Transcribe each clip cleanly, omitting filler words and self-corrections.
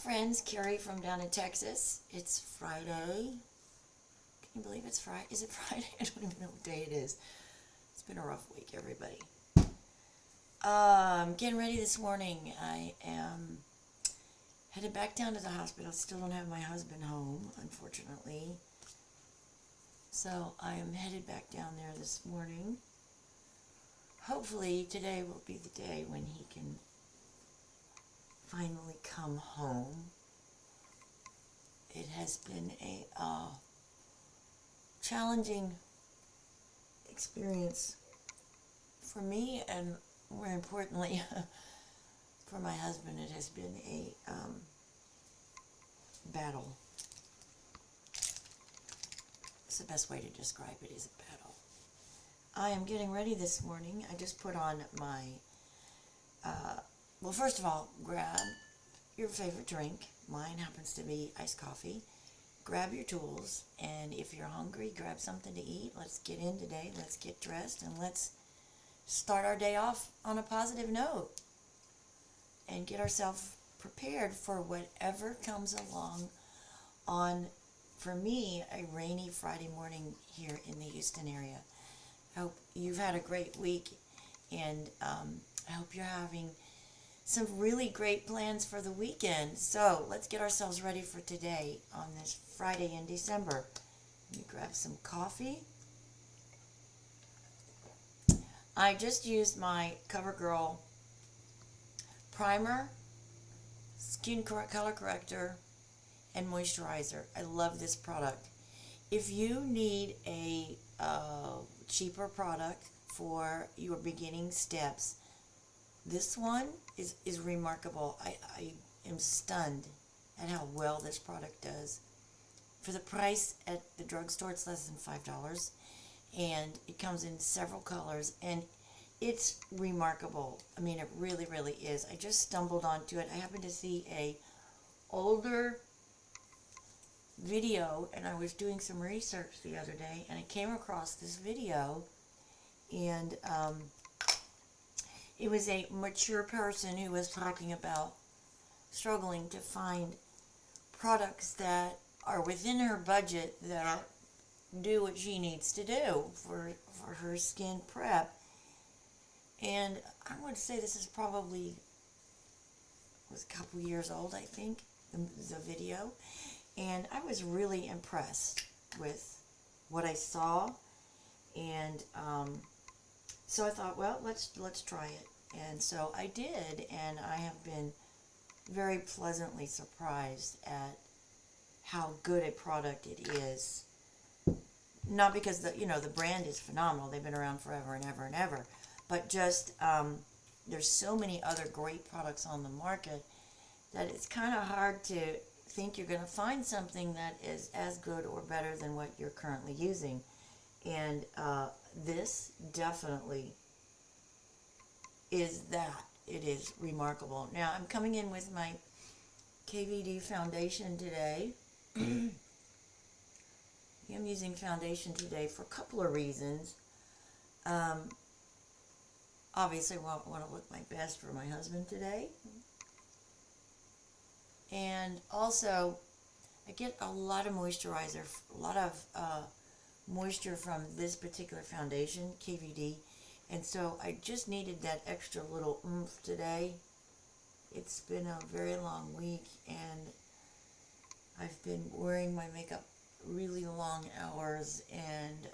friends, Carrie from down in Texas. It's Friday. Can you believe it's Friday? Is it Friday? I don't even know what day it is. It's been a rough week, everybody. I'm getting ready this morning. I am headed back down to the hospital. Still don't have my husband home, unfortunately. So I am headed back down there this morning. Hopefully today will be the day when he can finally come home. It has been a challenging experience for me, and more importantly for my husband. It has been a battle. It's the best way to describe it, is a battle. I am getting ready this morning. I just put on my well, first of all, grab your favorite drink. Mine happens to be iced coffee. Grab your tools, and if you're hungry, grab something to eat. Let's get in today. Let's get dressed, and let's start our day off on a positive note and get ourselves prepared for whatever comes along on, for me, a rainy Friday morning here in the Houston area. I hope you've had a great week, and I hope you're having some really great plans for the weekend. So let's get ourselves ready for today on this Friday in December. Let me grab some coffee. I just used my CoverGirl primer, skin color corrector, and moisturizer. I love this product. If you need a cheaper product for your beginning steps, this one is remarkable. I am stunned at how well this product does. For the price at the drugstore, it's less than $5, and it comes in several colors, and it's remarkable. I mean, it really, really is. I just stumbled onto it. I happened to see a older video, and I was doing some research the other day, and I came across this video, and it was a mature person who was talking about struggling to find products that are within her budget that do what she needs to do for her skin prep. And I would say this is probably, was a couple years old, I think, the video. And I was really impressed with what I saw, and so I thought, well, let's try it. And so I did, and I have been very pleasantly surprised at how good a product it is. Not because the brand is phenomenal; they've been around forever and ever and ever, but just there's so many other great products on the market that it's kind of hard to think you're going to find something that is as good or better than what you're currently using. And this definitely is that. It is remarkable. Now, I'm coming in with my KVD foundation today. I'm using foundation today for a couple of reasons. Obviously, I want to look my best for my husband today. And also, I get a lot of moisturizer, a lot of moisture from this particular foundation, KVD, and so I just needed that extra little oomph today. It's been a very long week, and I've been wearing my makeup really long hours, and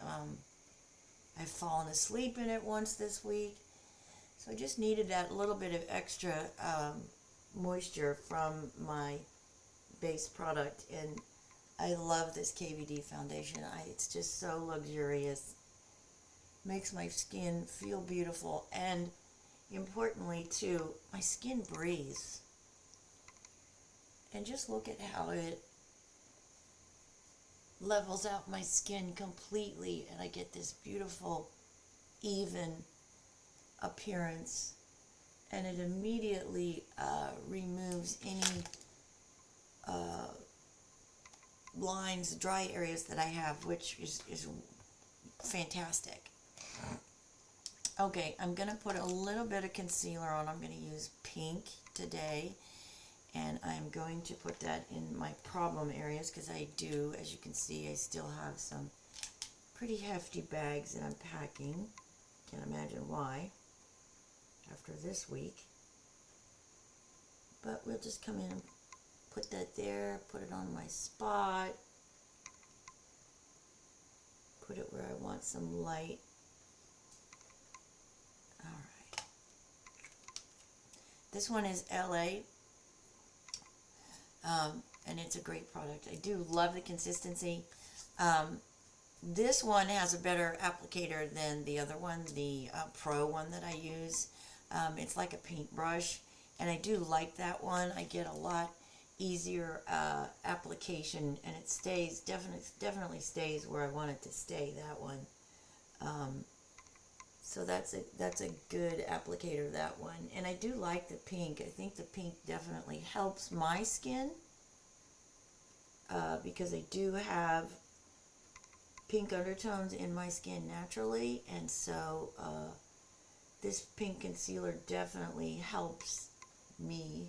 I've fallen asleep in it once this week, so I just needed that little bit of extra moisture from my base product. And I love this KVD foundation. It's just so luxurious. Makes my skin feel beautiful, and importantly too, my skin breathes. And just look at how it levels out my skin completely, and I get this beautiful, even appearance. And it immediately removes any lines, dry areas that I have, which is fantastic. Okay, I'm going to put a little bit of concealer on. I'm going to use pink today. And I'm going to put that in my problem areas because I do, as you can see, I still have some pretty hefty bags that I'm packing. Can't imagine why after this week. But we'll just come in and put that there, put it on my spot, put it where I want some light. Alright. This one is LA. And it's a great product. I do love the consistency. This one has a better applicator than the other one, the Pro one that I use. It's like a paintbrush, and I do like that one. I get a lot easier application, and it stays, definitely stays where I want it to stay, that one. So that's a good applicator, that one. And I do like the pink. I think the pink definitely helps my skin because I do have pink undertones in my skin naturally, and so this pink concealer definitely helps me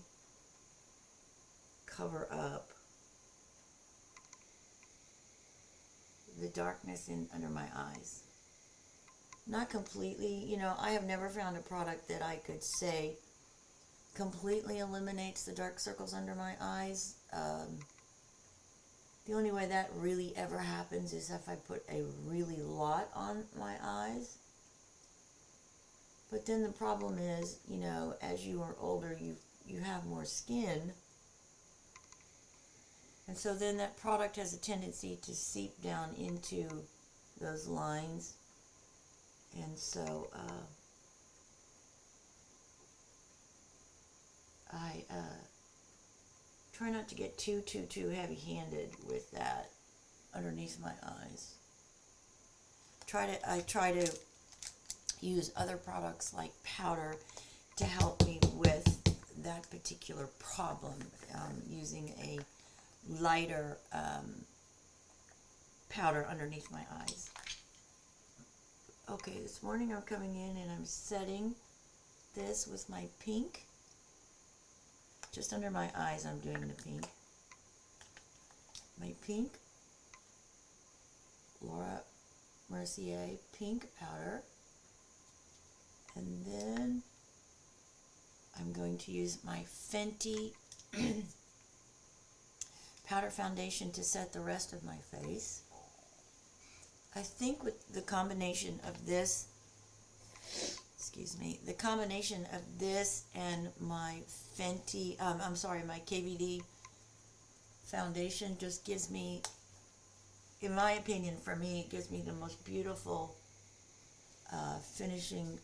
cover up the darkness under my eyes. Not completely, you know, I have never found a product that I could say completely eliminates the dark circles under my eyes. The only way that really ever happens is if I put a really lot on my eyes. But then the problem is, you know, as you are older, you have more skin. And so then that product has a tendency to seep down into those lines. And so I try not to get too heavy-handed with that underneath my eyes. I try to use other products like powder to help me with that particular problem, using a lighter powder underneath my eyes. Okay, this morning I'm coming in and I'm setting this with my pink. Just under my eyes I'm doing the pink. My pink Laura Mercier pink powder. And then I'm going to use my Fenty powder foundation to set the rest of my face. I think with the combination of this, the combination of this and my Fenty, my KVD foundation just gives me, in my opinion, for me, it gives me the most beautiful finishing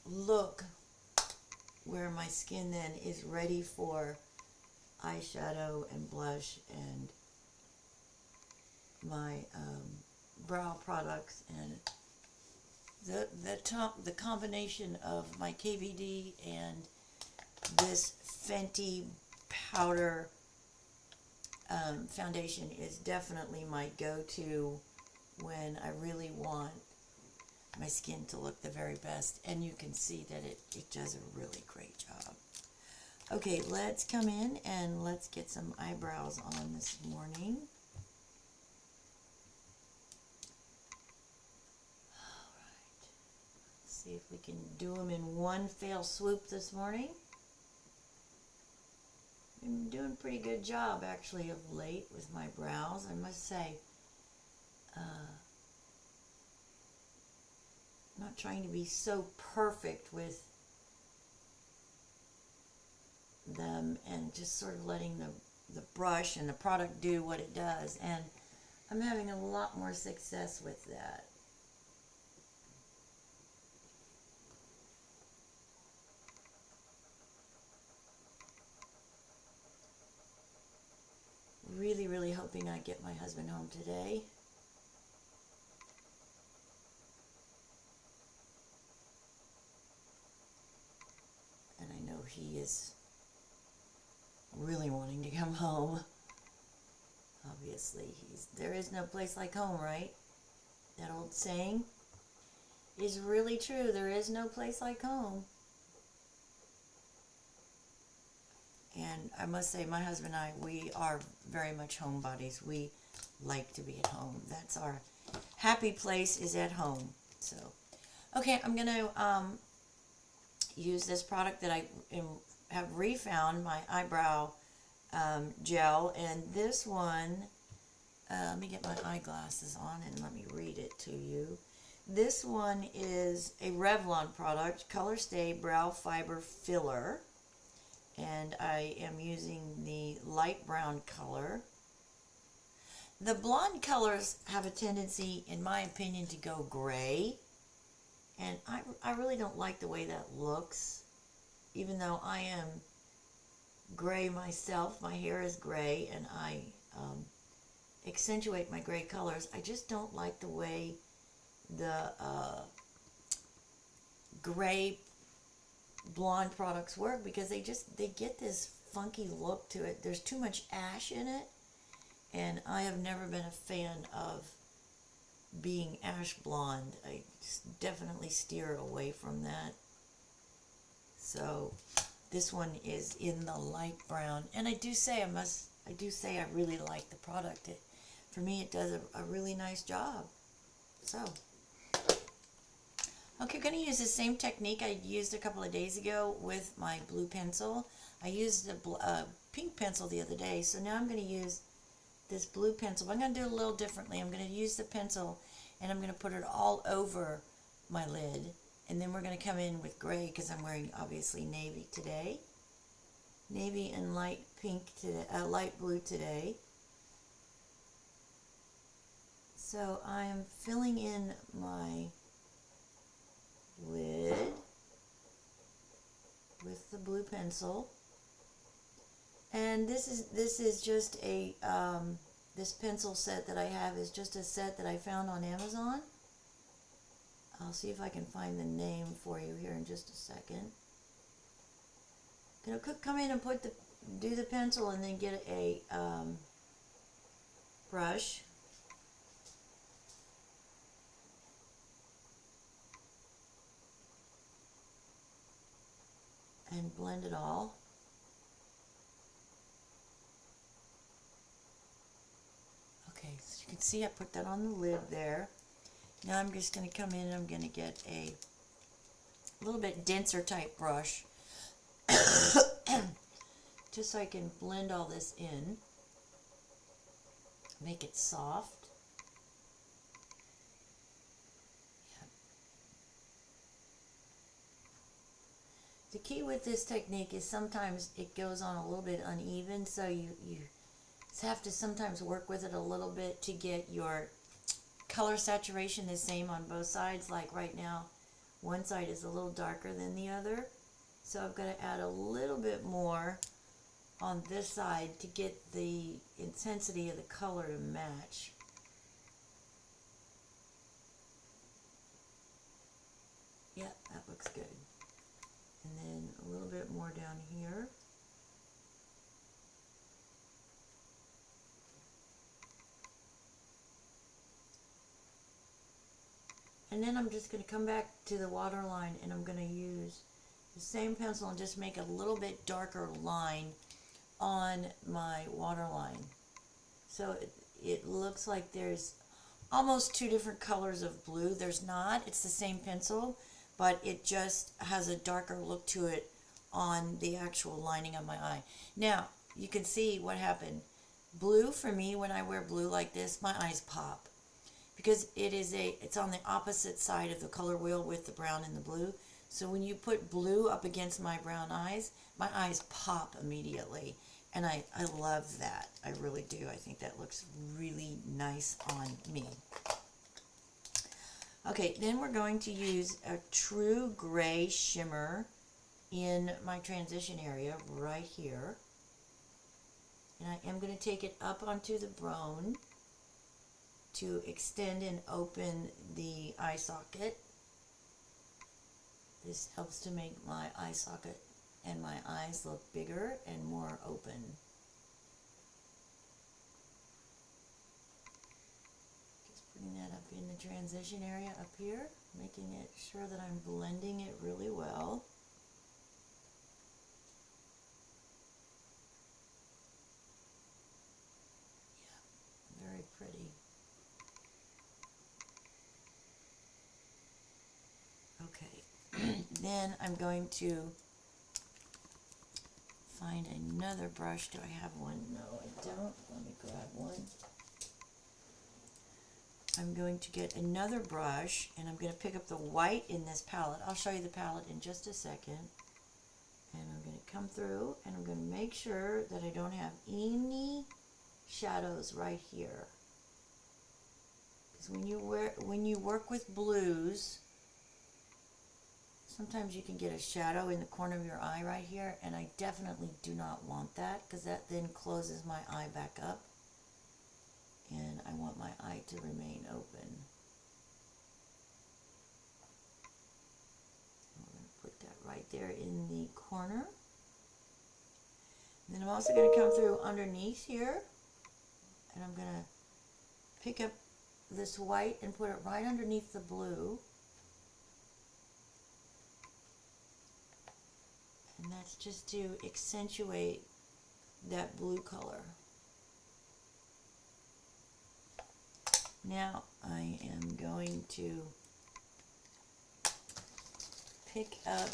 look where my skin then is ready for eyeshadow and blush and my brow products. And the combination of my KVD and this Fenty powder foundation is definitely my go-to when I really want my skin to look the very best, and you can see that it does a really great job. Okay, let's come in and let's get some eyebrows on this morning. Alright, let's see if we can do them in one fell swoop this morning. I'm doing a pretty good job actually of late with my brows, I must say. Not trying to be so perfect with them and just sort of letting the brush and the product do what it does, and I'm having a lot more success with that. Really hoping I get my husband home today. And I know he is really wanting to come home. Obviously, there is no place like home, right? That old saying is really true. There is no place like home. And I must say, my husband and I, we are very much homebodies. We like to be at home. That's our happy place, is at home. So, okay, I'm going to use this product that I have refound, my eyebrow gel. And this one, let me get my eyeglasses on and let me read it to you. This one is a Revlon product, Color Stay Brow Fiber Filler. And I am using the light brown color. The blonde colors have a tendency, in my opinion, to go gray. And I really don't like the way that looks. Even though I am gray myself, my hair is gray, and I accentuate my gray colors. I just don't like the way the gray blonde products work, because they get this funky look to it. There's too much ash in it, and I have never been a fan of being ash blonde. I definitely steer away from that. So this one is in the light brown, and I do say I really like the product. For me, it does a really nice job. So okay, I'm going to use the same technique I used a couple of days ago with my blue pencil. I used a pink pencil the other day, so now I'm going to use this blue pencil. But I'm going to do it a little differently. I'm going to use the pencil, and I'm going to put it all over my lid. And then we're going to come in with gray, because I'm wearing, obviously, navy today. Navy and light pink today, light blue today. So I am filling in my lid with the blue pencil, and this is just a this pencil set that I have is just a set that I found on Amazon. I'll see if I can find the name for you here in just a second. Gonna come in and do the pencil, and then get a brush. And blend it all. Okay, so you can see I put that on the lid there. Now I'm just going to come in and I'm going to get a little bit denser type brush just so I can blend all this in, make it soft. The key with this technique is sometimes it goes on a little bit uneven, so you have to sometimes work with it a little bit to get your color saturation the same on both sides. Like right now, one side is a little darker than the other, so I've got to add a little bit more on this side to get the intensity of the color to match. Yep, that looks good. And then a little bit more down here. And then I'm just going to come back to the waterline, and I'm going to use the same pencil and just make a little bit darker line on my waterline. So it looks like there's almost two different colors of blue. There's not. It's the same pencil, but it just has a darker look to it on the actual lining of my eye. Now, you can see what happened. Blue, for me, when I wear blue like this, my eyes pop. Because it's on the opposite side of the color wheel with the brown and the blue. So when you put blue up against my brown eyes, my eyes pop immediately. And I love that. I really do. I think that looks really nice on me. Okay, then we're going to use a true gray shimmer in my transition area right here. And I am going to take it up onto the bone to extend and open the eye socket. This helps to make my eye socket and my eyes look bigger and more open. Putting that up in the transition area up here, making it sure that I'm blending it really well. then I'm going to find another brush. Do I have one? No, I don't. Let me grab one. I'm going to get another brush, and I'm going to pick up the white in this palette. I'll show you the palette in just a second. And I'm going to come through, and I'm going to make sure that I don't have any shadows right here. Because when you work with blues, sometimes you can get a shadow in the corner of your eye right here, and I definitely do not want that, because that then closes my eye back up, and I want my eye to remain open. I'm going to put that right there in the corner. And then I'm also going to come through underneath here, and I'm going to pick up this white and put it right underneath the blue. And that's just to accentuate that blue color. Now I am going to pick up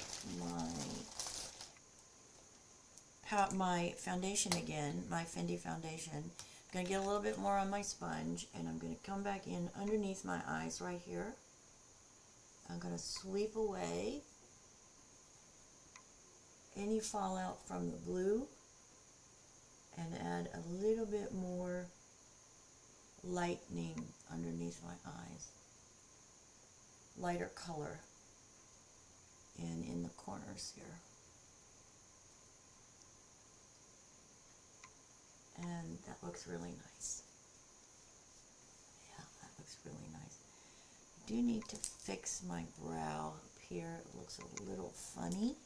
my foundation again, my Fendi foundation. I'm going to get a little bit more on my sponge, and I'm going to come back in underneath my eyes right here. I'm going to sweep away any fallout from the blue and add a little bit more lightening underneath my eyes, lighter color, and in the corners here. And that looks really nice. Yeah, that looks really nice. I do need to fix my brow up here. It looks a little funny.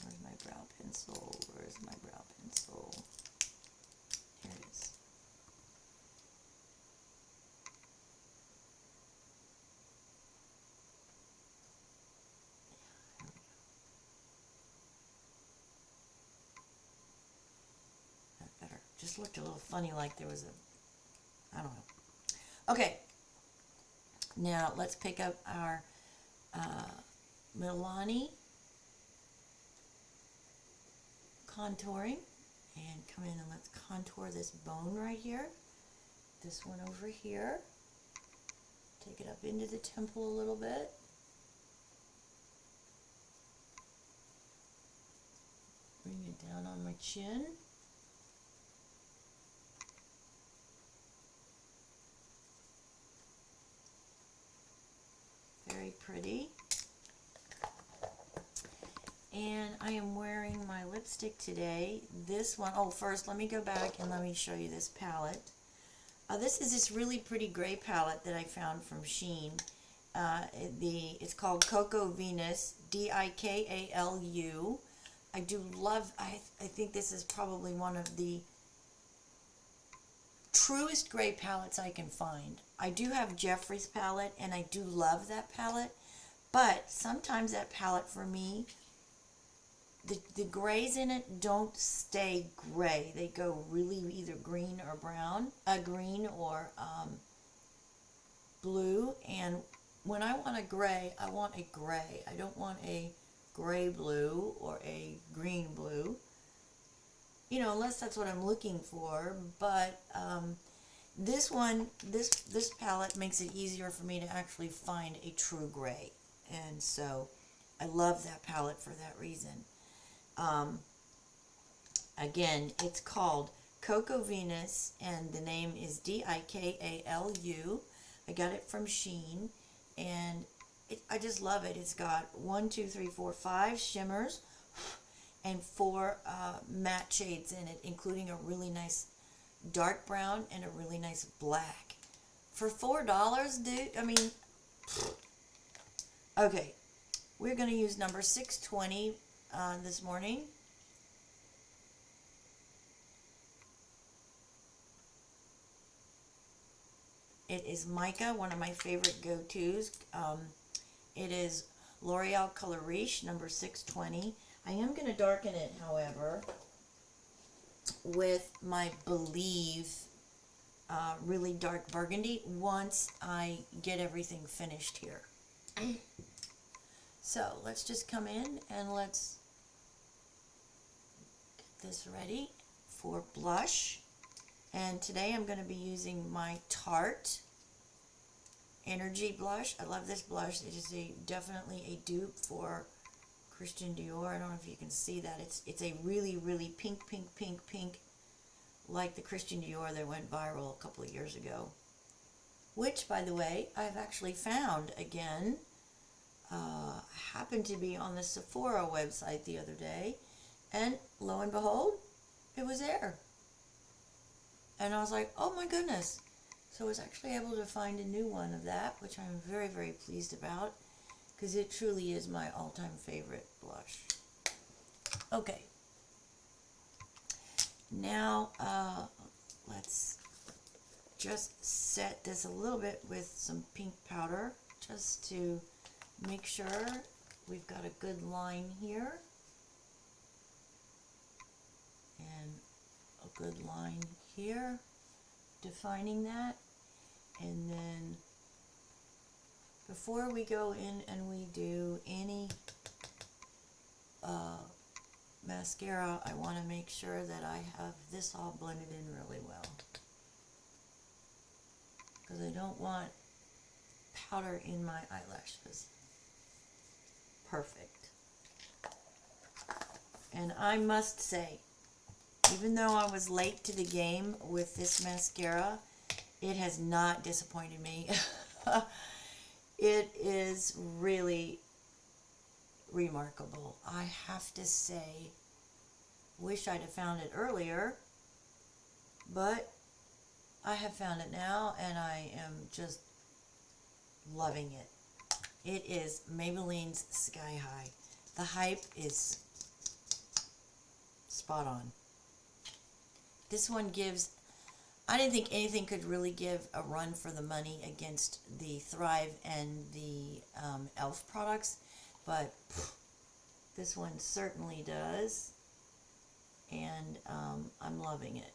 Where's my brow pencil? Where's my brow pencil? Here it is. Better. Just looked a little funny, like there was I don't know. Okay, now let's pick up our Milani contouring and come in and let's contour this bone right here. This one over here. Take it up into the temple a little bit. Bring it down on my chin. Very pretty. And I am wearing my lipstick today. This one, oh, first let me go back and let me show you this palette. This is this really pretty gray palette that I found from Shein. It's called Cocoa Venus, Dikalu. I do love, I think this is probably one of the truest gray palettes I can find. I do have Jeffrey's palette, and I do love that palette, but sometimes that palette for me, the grays in it don't stay gray. They go really either green or brown, green or blue, and when I want a gray, I want a gray. I don't want a gray blue or a green blue, you know, unless that's what I'm looking for. But this one, this palette makes it easier for me to actually find a true gray, and so I love that palette for that reason. Again, it's called Cocoa Venus, and the name is Dikalu. I got it from Shein, and I just love it. It's got 5 shimmers and 4 matte shades in it, including a really nice dark brown and a really nice black. For $4, dude, I mean, okay, we're going to use number 620 this morning. It is mica, one of my favorite go-tos. It is L'Oreal Color Riche, number 620. I am going to darken it, however, with my Believe really dark burgundy once I get everything finished here. So let's just come in and let's get this ready for blush. And today I'm going to be using my Tarte Energy blush. I love this blush. It is definitely a dupe for Christian Dior. I don't know if you can see that. It's a really, really pink, like the Christian Dior that went viral a couple of years ago. Which, by the way, I've actually found again. Happened to be on the Sephora website the other day, and lo and behold, it was there. And I was like, oh my goodness. So I was actually able to find a new one of that, which I'm very, very pleased about, because it truly is my all-time favorite blush. Okay. Now, let's just set this a little bit with some pink powder, just to make sure we've got a good line here. And a good line here, defining that. And then before we go in and we do any mascara, I want to make sure that I have this all blended in really well, because I don't want powder in my eyelashes. Perfect. And I must say, even though I was late to the game with this mascara, it has not disappointed me. It is really remarkable. I have to say, wish I'd have found it earlier, but I have found it now, and I am just loving it. It is Maybelline's Sky High. The hype is spot on. This one gives, I didn't think anything could really give a run for the money against the Thrive and the e.l.f. products, but this one certainly does, and I'm loving it.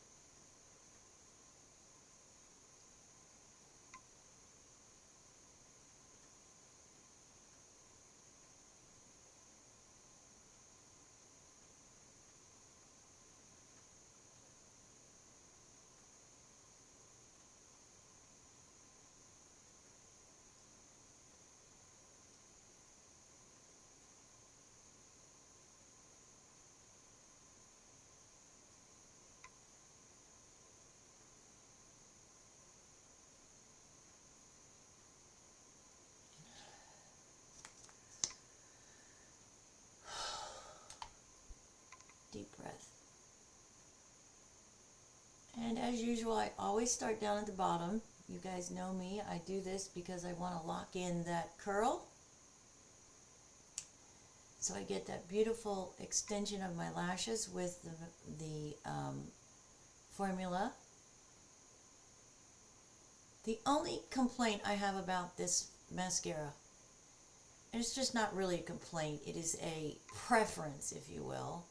Deep breath. And as usual, I always start down at the bottom. You guys know me. I do this because I want to lock in that curl, so I get that beautiful extension of my lashes with the formula. The only complaint I have about this mascara, and it's just not really a complaint, it is a preference, if you will.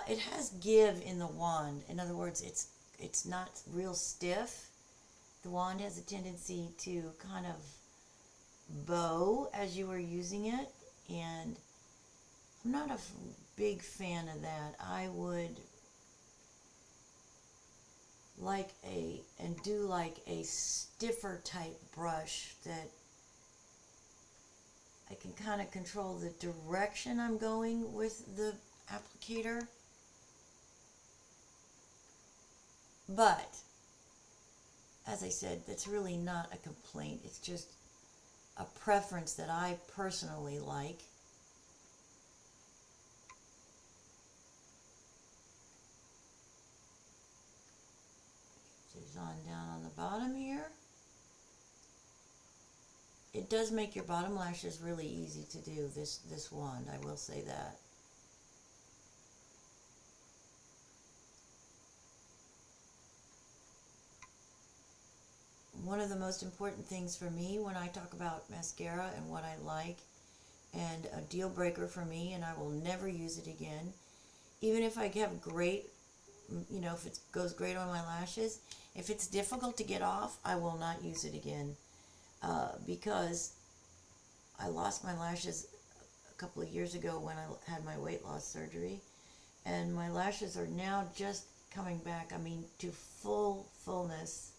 It has give in the wand. In other words, it's not real stiff. The wand has a tendency to kind of bow as you are using it, and I'm not a big fan of that. I would like a stiffer type brush that I can kind of control the direction I'm going with the applicator. But as I said, that's really not a complaint. It's just a preference that I personally like. It's on down on the bottom here. It does make your bottom lashes really easy to do, this wand, I will say that. One of the most important things for me when I talk about mascara and what I like, and a deal breaker for me, and I will never use it again, even if I have great, if it goes great on my lashes, if it's difficult to get off, I will not use it again. Because I lost my lashes couple of years ago when I had my weight loss surgery, and my lashes are now just coming back, I mean, to fullness,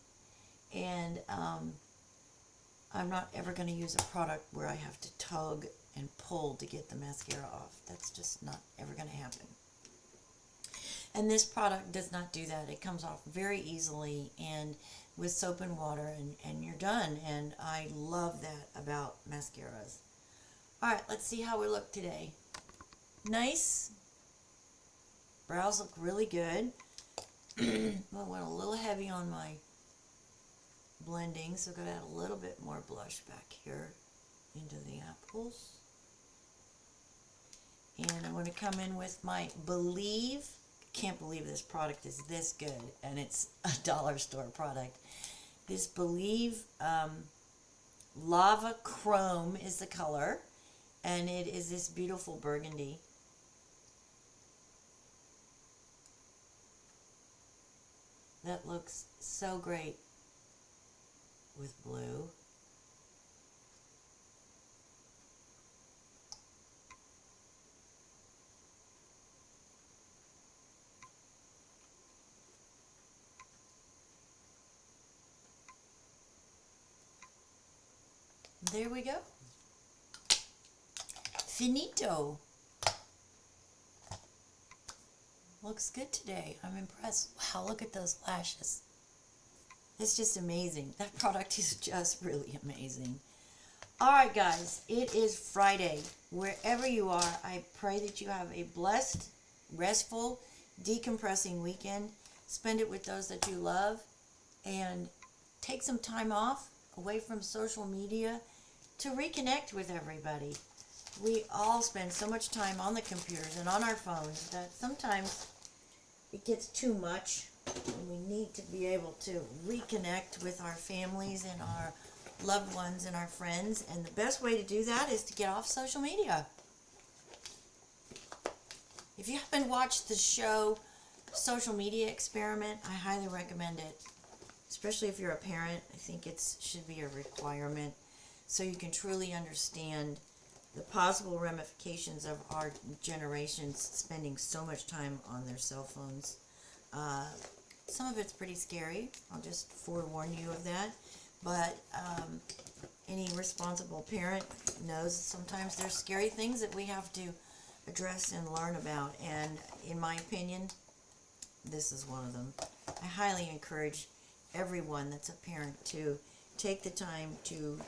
and I'm not ever going to use a product where I have to tug and pull to get the mascara off. That's just not ever going to happen. And this product does not do that. It comes off very easily and with soap and water, and you're done. And I love that about mascaras. All right, let's see how we look today. Nice. Brows look really good. I went a little heavy on my blending, so I'm going to add a little bit more blush back here into the apples. And I'm going to come in with my Believe. Can't believe this product is this good, and it's a dollar store product. This Believe Lava Chrome is the color, and it is this beautiful burgundy. That looks so great with blue. There we go. Finito. Looks good today. I'm impressed. Wow, look at those lashes. It's just amazing. That product is just really amazing. All right, guys, it is Friday. Wherever you are, I pray that you have a blessed, restful, decompressing weekend. Spend it with those that you love, and take some time off away from social media to reconnect with everybody. We all spend so much time on the computers and on our phones that sometimes it gets too much, and we need to be able to reconnect with our families and our loved ones and our friends, and the best way to do that is to get off social media. If you haven't watched the show Social Media Experiment, I highly recommend it, especially if you're a parent. I think it should be a requirement so you can truly understand the possible ramifications of our generations spending so much time on their cell phones. Some of it's pretty scary. I'll just forewarn you of that. But any responsible parent knows sometimes there's scary things that we have to address and learn about. And in my opinion, this is one of them. I highly encourage everyone that's a parent to take the time to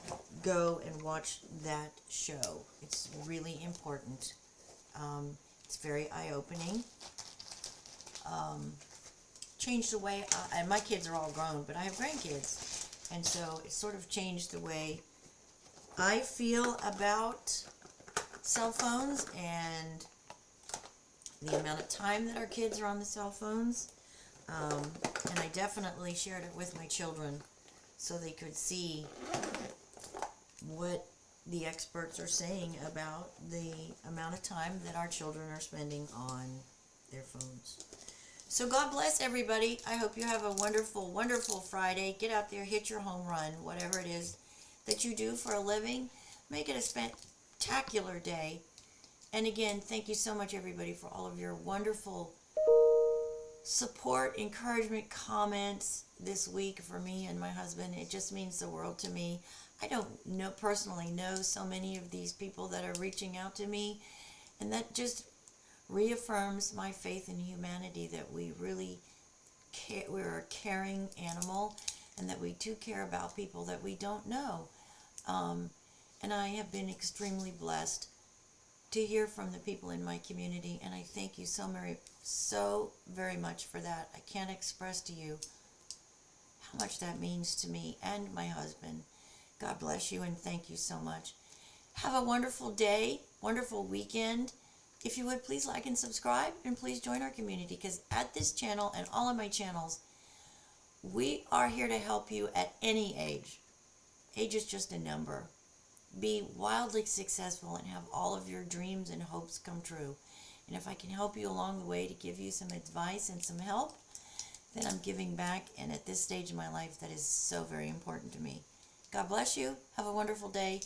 go and watch that show. It's really important. It's very eye-opening. Changed the way, and my kids are all grown, but I have grandkids, and so it sort of changed the way I feel about cell phones and the amount of time that our kids are on the cell phones. And I definitely shared it with my children so they could see what the experts are saying about the amount of time that our children are spending on their phones. So God bless everybody. I hope you have a wonderful, wonderful Friday. Get out there, hit your home run, whatever it is that you do for a living. Make it a spectacular day. And again, thank you so much, everybody, for all of your wonderful support, encouragement, comments this week for me and my husband. It just means the world to me. I don't personally know so many of these people that are reaching out to me, and that just reaffirms my faith in humanity, that we really care, we're a caring animal, and that we do care about people that we don't know. And I have been extremely blessed to hear from the people in my community, and I thank you so very much for that. I can't express to you how much that means to me and my husband. God bless you, and thank you so much. Have a wonderful day, wonderful weekend. If you would, please like and subscribe, and please join our community, because at this channel and all of my channels, we are here to help you at any age. Age is just a number. Be wildly successful and have all of your dreams and hopes come true. And if I can help you along the way to give you some advice and some help, then I'm giving back. And at this stage in my life, that is so very important to me. God bless you. Have a wonderful day.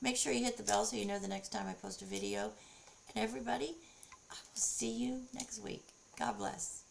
Make sure you hit the bell so you know the next time I post a video. And everybody, I will see you next week. God bless.